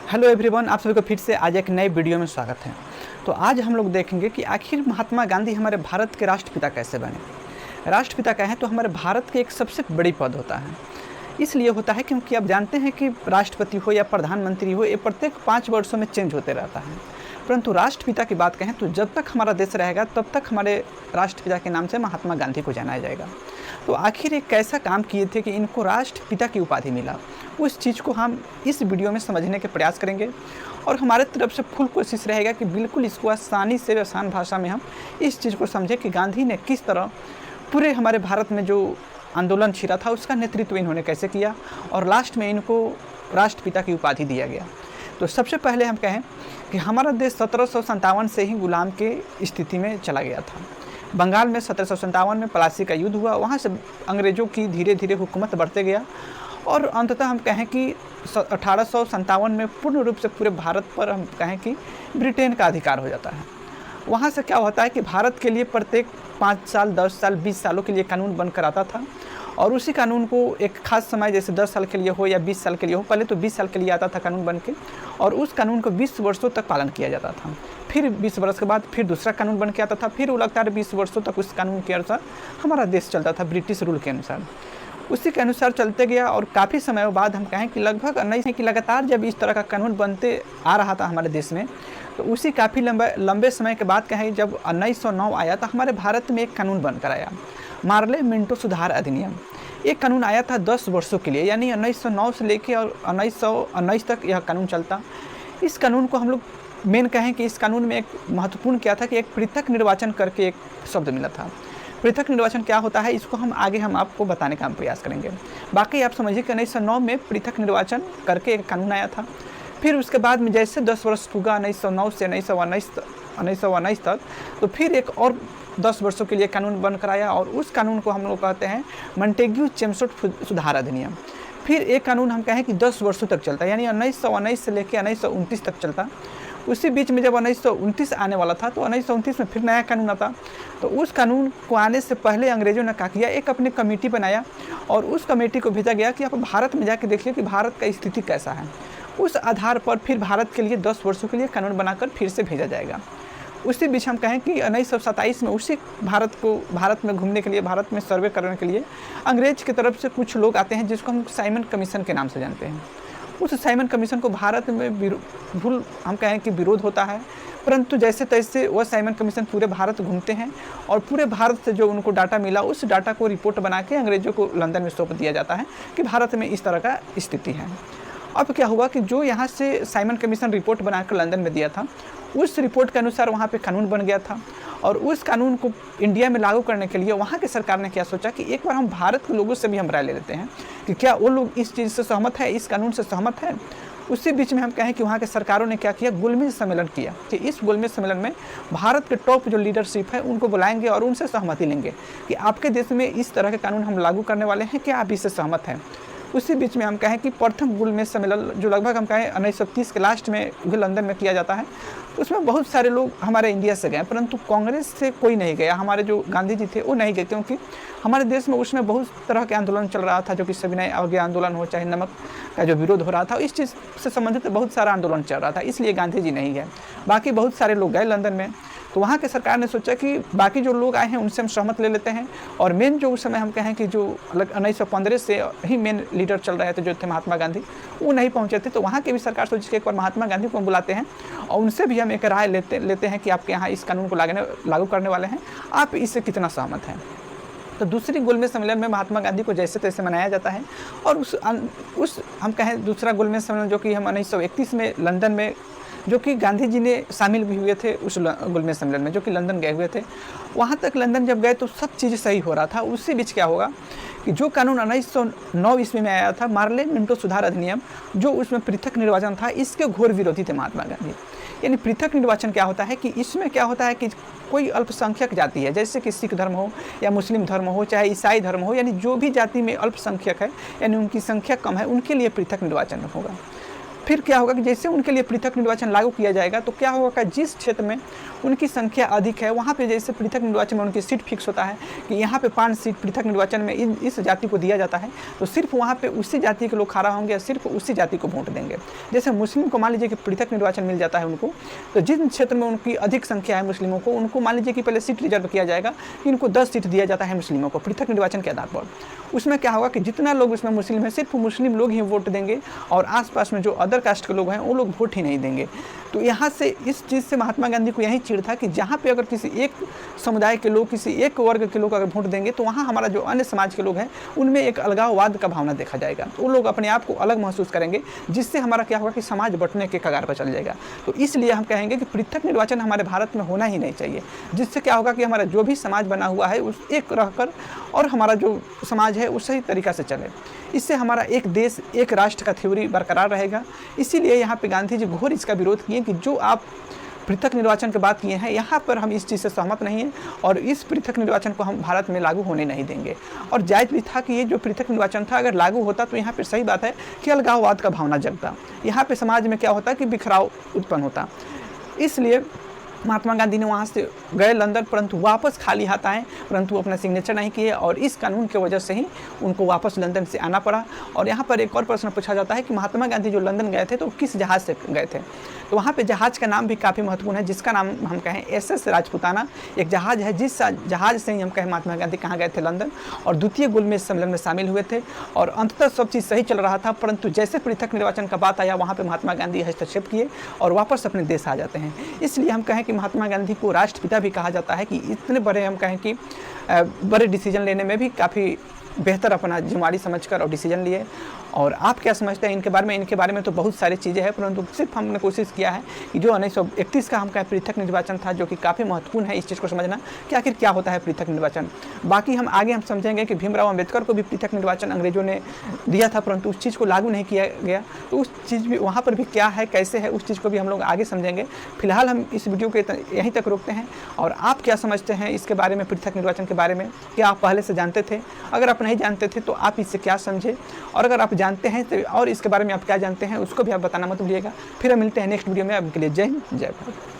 Hello everyone, आप सभी को फिर से आज एक नए वीडियो में स्वागत है। तो आज हम लोग देखेंगे कि आखिर महात्मा गांधी हमारे भारत के राष्ट्रपिता कैसे बने। राष्ट्रपिता कहें तो हमारे भारत के एक सबसे बड़ी पद होता है। इसलिए होता है क्योंकि आप जानते हैं कि राष्ट्रपति हो या प्रधानमंत्री हो, ये प्रत्येक 5 वर्षों में चेंज होते रहता है। परंतु राष्ट्रपिता की बात कहें तो जब तक हमारा देश रहेगा तब तक हमारे राष्ट्रपिता के नाम से महात्मा गांधी को जाना जाएगा। तो आखिर एक कैसा काम किए थे कि इनको राष्ट्रपिता की उपाधि मिला, उस चीज़ को हम इस वीडियो में समझने के प्रयास करेंगे। और हमारे तरफ से फुल कोशिश रहेगा कि बिल्कुल इसको आसानी से आसान भाषा में हम इस चीज़ को समझें कि गांधी ने किस तरह पूरे हमारे भारत में जो आंदोलन छिड़ा था उसका नेतृत्व इन्होंने कैसे किया और लास्ट में इनको राष्ट्रपिता की उपाधि दिया गया। तो सबसे पहले हम कहें कि हमारा देश 1757 से ही गुलाम के स्थिति में चला गया था। बंगाल में 1757 में प्लासी का युद्ध हुआ, वहाँ से अंग्रेज़ों की धीरे धीरे हुकूमत बढ़ते गया और अंततः हम कहें कि 1857 में पूर्ण रूप से पूरे भारत पर हम कहें कि ब्रिटेन का अधिकार हो जाता है। वहाँ से क्या होता है कि भारत के लिए प्रत्येक 5 साल, 10 साल, 20 सालों के लिए कानून बनकर आता था और उसी कानून को एक खास समय जैसे 10 साल के लिए हो या 20 साल के लिए हो, पहले तो 20 साल के लिए आता था कानून बन के और उस कानून को 20 वर्षों तक पालन किया जाता था। फिर 20 वर्ष के बाद फिर दूसरा कानून बन के आता था, फिर वो लगातार 20 वर्षों तक उस कानून के अनुसार हमारा देश चलता था, ब्रिटिश रूल के अनुसार। उसी के अनुसार चलते गया और काफ़ी समय बाद हम कहें कि लगभग 19 की लगातार जब इस तरह का कानून बनते आ रहा था हमारे देश में, तो उसी काफ़ी लंबे समय के बाद कहें जब 1909 आया तो हमारे भारत में एक कानून बनकर आया, मार्ले मिंटो सुधार अधिनियम। एक कानून आया था 10 वर्षों के लिए, यानी 1909 से लेकर और 1919 तक यह कानून चलता। इस कानून को हम लोग मेन कहें कि इस कानून में एक महत्वपूर्ण क्या था कि एक पृथक निर्वाचन करके एक शब्द मिला था। पृथक निर्वाचन क्या होता है इसको हम आपको बताने का हम प्रयास करेंगे। बाकी आप समझिए कि 1909 में पृथक निर्वाचन करके एक कानून आया था। फिर उसके बाद में जैसे 10 वर्ष हुआ 1909 से 1919 तक, तो फिर एक और 10 वर्षों के लिए कानून बनकर आया और उस कानून को हम लोग कहते हैं मॉन्टेग्यू चेमस्फोर्ड सुधार अधिनियम। फिर एक कानून हम कहें कि 10 वर्षों तक चलता, यानी 1919 से लेकर 1929 तक चलता। उसी बीच में जब 1929 आने वाला था तो 1929 में फिर नया कानून आता। तो उस कानून को आने से पहले अंग्रेज़ों ने क्या किया, एक अपनी कमेटी बनाया और उस कमेटी को भेजा गया कि आप भारत में जाके देखिए कि भारत का स्थिति कैसा है। उस आधार पर फिर भारत के लिए 10 वर्षों के लिए कानून बनाकर फिर से भेजा जाएगा। उसी बीच हम कहें कि 1927 में उसी भारत में घूमने के लिए, भारत में सर्वे करने के लिए अंग्रेज की तरफ से कुछ लोग आते हैं जिसको हम साइमन कमीशन के नाम से जानते हैं। उस साइमन कमीशन को भारत में हम कहें कि विरोध होता है, परंतु जैसे तैसे वह साइमन कमीशन पूरे भारत घूमते हैं और पूरे भारत से जो उनको डाटा मिला उस डाटा को रिपोर्ट बना के अंग्रेज़ों को लंदन में सौंप दिया जाता है कि भारत में इस तरह का स्थिति है। अब क्या हुआ कि जो यहाँ से साइमन कमीशन रिपोर्ट बनाकर लंदन में दिया था, उस रिपोर्ट के अनुसार वहाँ पे कानून बन गया था और उस कानून को इंडिया में लागू करने के लिए वहाँ की सरकार ने क्या सोचा कि एक बार हम भारत के लोगों से भी हम राय ले लेते हैं कि क्या वो लोग इस चीज़ से सहमत है, इस कानून से सहमत है। उसी बीच में हम कहें कि वहाँ के सरकारों ने क्या किया, गोलमेज सम्मेलन किया कि इस गोलमेज सम्मेलन में भारत के टॉप जो लीडरशिप है उनको बुलाएंगे और उनसे सहमति लेंगे कि आपके देश में इस तरह के कानून हम लागू करने वाले हैं, क्या आप इससे सहमत हैं। उसी बीच में हम कहें कि प्रथम गोलमेज सम्मेलन जो लगभग हम कहें 1930 के लास्ट में लंदन में किया जाता है, उसमें बहुत सारे लोग हमारे इंडिया से गए, परंतु कांग्रेस से कोई नहीं गया। हमारे जो गांधी जी थे वो नहीं गए क्योंकि हमारे देश में उसमें बहुत तरह के आंदोलन चल रहा था, जो कि सविनय अवज्ञा आंदोलन हो, चाहे नमक का जो विरोध हो रहा था, इस चीज़ से संबंधित बहुत सारा आंदोलन चल रहा था, इसलिए गांधी जी नहीं गए। बाकी बहुत सारे लोग गए लंदन में। तो वहाँ के सरकार ने सोचा कि बाकी जो लोग आए हैं उनसे हम सहमत ले लेते हैं और मेन जो उस समय हम कहें कि जो 1915 से ही मेन लीडर चल रहे थे जो थे महात्मा गांधी, वो नहीं पहुँचे थे। तो वहाँ की भी सरकार सोची कि एक बार महात्मा गांधी को हम बुलाते हैं और उनसे भी हम एक राय लेते हैं कि आपके यहाँ इस कानून को लागू करने वाले हैं, आप इससे कितना सहमत हैं। तो दूसरी गोलमेज सम्मेलन में महात्मा गांधी को जैसे तैसे मनाया जाता है और उस हम कहें दूसरा गोलमेज सम्मेलन जो कि हम 1931 में लंदन में, जो कि गांधी जी ने शामिल भी हुए थे उस गोलमेज सम्मेलन में, जो कि लंदन गए हुए थे। वहाँ तक लंदन जब गए तो सब चीज़ सही हो रहा था। उसी बीच क्या होगा कि जो कानून 1909 ईस्वी में आया था, मार्ले मिंटो सुधार अधिनियम, जो उसमें पृथक निर्वाचन था, इसके घोर विरोधी थे महात्मा गांधी। यानी पृथक निर्वाचन क्या होता है कि इसमें क्या होता है कि कोई अल्पसंख्यक जाति है, जैसे कि सिख धर्म हो या मुस्लिम धर्म हो, चाहे ईसाई धर्म हो, यानी जो भी जाति में अल्पसंख्यक है यानी उनकी संख्या कम है, उनके लिए पृथक निर्वाचन होगा। फिर क्या होगा कि जैसे उनके लिए पृथक निर्वाचन लागू किया जाएगा तो क्या होगा कि जिस क्षेत्र में उनकी संख्या अधिक है वहाँ पे जैसे पृथक निर्वाचन में उनकी सीट फिक्स होता है कि यहाँ पे 5 सीट पृथक निर्वाचन में इस जाति को दिया जाता है, तो सिर्फ वहाँ पे उसी जाति के लोग खड़ा होंगे या सिर्फ उसी जाति को वोट देंगे। जैसे मुस्लिम को मान लीजिए कि पृथक निर्वाचन मिल जाता है उनको, तो जिन क्षेत्र में उनकी अधिक संख्या है मुस्लिमों को, उनको मान लीजिए कि पहले सीट रिजर्व किया जाएगा कि इनको 10 सीट दिया जाता है मुस्लिमों को पृथक निर्वाचन के आधार पर। उसमें क्या होगा कि जितना लोग उसमें मुस्लिम है सिर्फ मुस्लिम लोग ही वोट देंगे और आसपास में जो अदर कास्ट के लोग हैं वो लोग वोट ही नहीं देंगे। तो यहाँ से इस चीज़ से महात्मा गांधी को यही चिढ़ था कि जहाँ पे अगर किसी एक समुदाय के लोग, किसी एक वर्ग के लोग अगर वोट देंगे तो वहाँ हमारा जो अन्य समाज के लोग हैं उनमें एक अलगाववाद का भावना देखा जाएगा, तो वो लोग अपने आप को अलग महसूस करेंगे, जिससे हमारा क्या होगा कि समाज बंटने के कगार पर चल जाएगा। तो इसलिए हम कहेंगे कि पृथक निर्वाचन हमारे भारत में होना ही नहीं चाहिए, जिससे क्या होगा कि हमारा जो भी समाज बना हुआ है उस एक रहकर और हमारा जो समाज है उस सही तरीक़ा से चले। इससे हमारा एक देश एक राष्ट्र का थ्योरी बरकरार रहेगा। इसीलिए यहाँ पे गांधी जी घोर इसका विरोध किए कि जो आप पृथक निर्वाचन की बात किए हैं यहाँ पर हम इस चीज़ से सहमत नहीं हैं और इस पृथक निर्वाचन को हम भारत में लागू होने नहीं देंगे। और जायज़ भी था कि ये जो पृथक निर्वाचन था अगर लागू होता तो यहाँ पर सही बात है कि अलगाववाद का भावना जगता, यहाँ पे समाज में क्या होता कि बिखराव उत्पन्न होता। इसलिए महात्मा गांधी ने वहाँ से गए लंदन, परंतु वापस खाली हाथ आए, परंतु अपना सिग्नेचर नहीं किए और इस कानून की वजह से ही उनको वापस लंदन से आना पड़ा। और यहाँ पर एक और प्रश्न पूछा जाता है कि महात्मा गांधी जो लंदन गए थे तो किस जहाज़ से गए थे, तो वहाँ पे जहाज़ का नाम भी काफ़ी महत्वपूर्ण है, जिसका नाम हम कहें SS राजपूताना एक जहाज़ है, जिस जहाज़ से ही हम कहें महात्मा गांधी कहाँ गए थे, लंदन, और द्वितीय गोलमेज सम्मेलन में शामिल हुए थे। और अंततः सब चीज़ सही चल रहा था, परंतु जैसे पृथक निर्वाचन का बात आया वहाँ पर महात्मा गांधी हस्तक्षेप किए और वापस अपने देश आ जाते हैं। इसलिए हम कहें कि महात्मा गांधी को राष्ट्रपिता भी कहा जाता है कि इतने बड़े हम कहें कि बड़े डिसीजन लेने में भी काफ़ी बेहतर अपना जिम्मेदारी समझकर और डिसीजन लिए। और आप क्या समझते हैं इनके बारे में तो बहुत सारी चीज़ें हैं, परंतु सिर्फ हमने कोशिश किया है कि जो 1931 का हम कहें पृथक निर्वाचन था, जो कि काफ़ी महत्वपूर्ण है इस चीज़ को समझना कि आखिर क्या होता है पृथक निर्वाचन। बाकी हम आगे हम समझेंगे कि भीमराव अंबेडकर को भी पृथक निर्वाचन अंग्रेजों ने दिया था, परंतु उस चीज़ को लागू नहीं किया गया, तो उस चीज़ भी वहाँ पर भी क्या है कैसे है उस चीज़ को भी हम लोग आगे समझेंगे। फिलहाल हम इस वीडियो को यहीं तक रोकते हैं। और आप क्या समझते हैं इसके बारे में, पृथक निर्वाचन के बारे में, क्या आप पहले से जानते थे? अगर आप नहीं जानते थे तो आप इससे क्या समझे, और अगर आप जानते हैं तो और इसके बारे में आप क्या जानते हैं उसको भी आप बताना मत भूलिएगा। फिर हम मिलते हैं नेक्स्ट वीडियो में। आपके लिए जय हिंद, जय भारत।